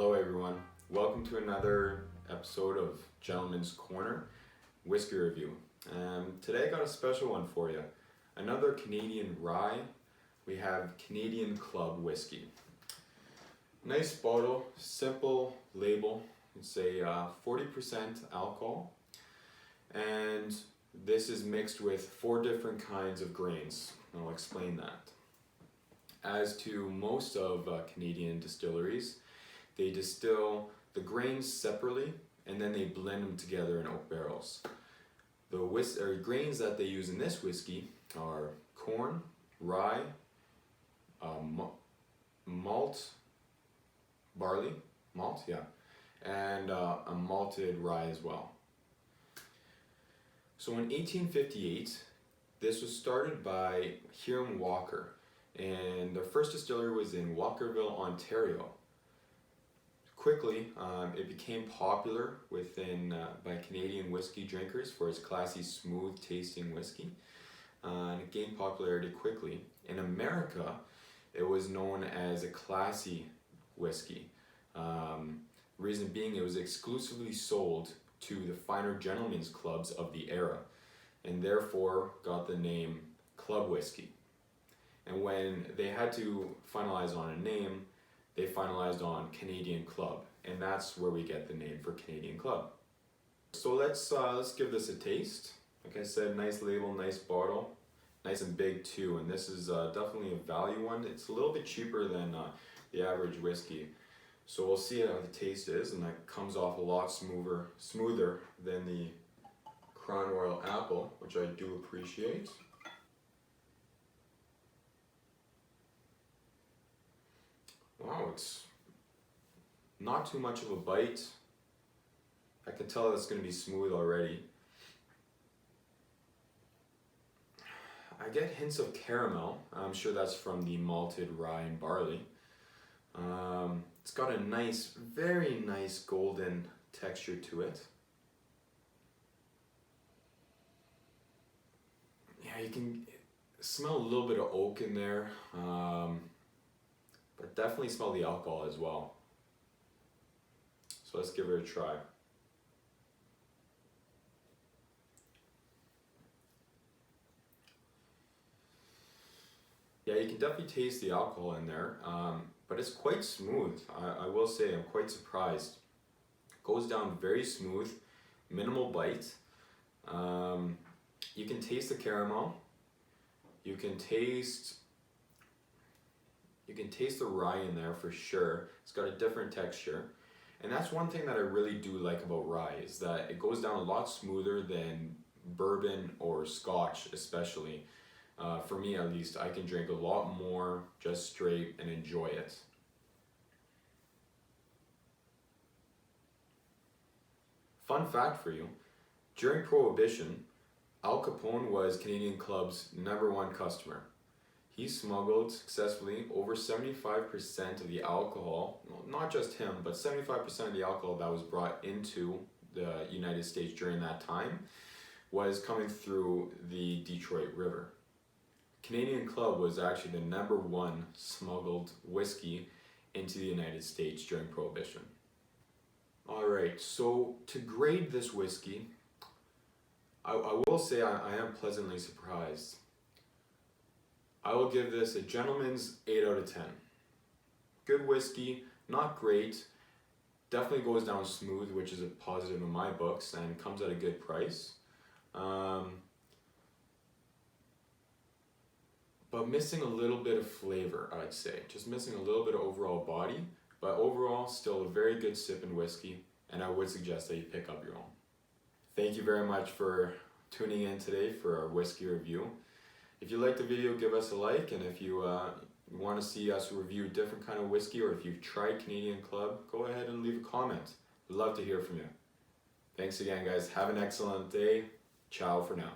Hello everyone, welcome to another episode of Gentleman's Corner Whiskey Review. Today I got a special one for you. Another Canadian rye. We have Canadian Club Whiskey. Nice bottle, simple label. It's a 40% alcohol. And this is mixed with 4 different kinds of grains. I'll explain that. As to most of Canadian distilleries, they distill the grains separately and then they blend them together in oak barrels. The grains that they use in this whiskey are corn, rye, barley, and a malted rye as well. So in 1858, this was started by Hiram Walker, and their first distillery was in Walkerville, Ontario. Quickly, it became popular by Canadian whiskey drinkers for its classy, smooth tasting whiskey, and it gained popularity quickly. In America, it was known as a classy whiskey. Reason being, it was exclusively sold to the finer gentlemen's clubs of the era, and therefore got the name club whiskey. And when they had to finalize on a name, they finalized on Canadian Club, and that's where we get the name for Canadian Club. So let's give this a taste. Like I said, nice label, nice bottle, nice and big too, and this is definitely a value one. It's a little bit cheaper than the average whiskey. So we'll see how the taste is, and that comes off a lot smoother than the Crown Royal Apple, which I do appreciate. Wow, it's not too much of a bite. I can tell it's going to be smooth already. I get hints of caramel. I'm sure that's from the malted rye and barley. It's got a nice, very nice golden texture to it. Yeah, you can smell a little bit of oak in there. But definitely smell the alcohol as well. So let's give it a try. Yeah, you can definitely taste the alcohol in there, but it's quite smooth. I will say I'm quite surprised. It goes down very smooth, minimal bite. You can taste the caramel. You can taste the rye in there for sure. It's got a different texture. And that's one thing that I really do like about rye, is that it goes down a lot smoother than bourbon or scotch especially. For me at least, I can drink a lot more just straight and enjoy it. Fun fact for you, during Prohibition, Al Capone was Canadian Club's #1 customer. He smuggled successfully over 75% of the alcohol, well, not just him, but 75% of the alcohol that was brought into the United States during that time was coming through the Detroit River. Canadian Club was actually the #1 smuggled whiskey into the United States during Prohibition. Alright, so to grade this whiskey, I will say I am pleasantly surprised. I will give this a gentleman's 8 out of 10. Good whiskey, not great. Definitely goes down smooth, which is a positive in my books, and comes at a good price. But missing a little bit of flavor, I'd say. Just missing a little bit of overall body, but overall still a very good sipping whiskey, and I would suggest that you pick up your own. Thank you very much for tuning in today for our whiskey review. If you liked the video, give us a like, and if you want to see us review a different kind of whiskey, or if you've tried Canadian Club, go ahead and leave a comment. We'd love to hear from you. Thanks again, guys. Have an excellent day. Ciao for now.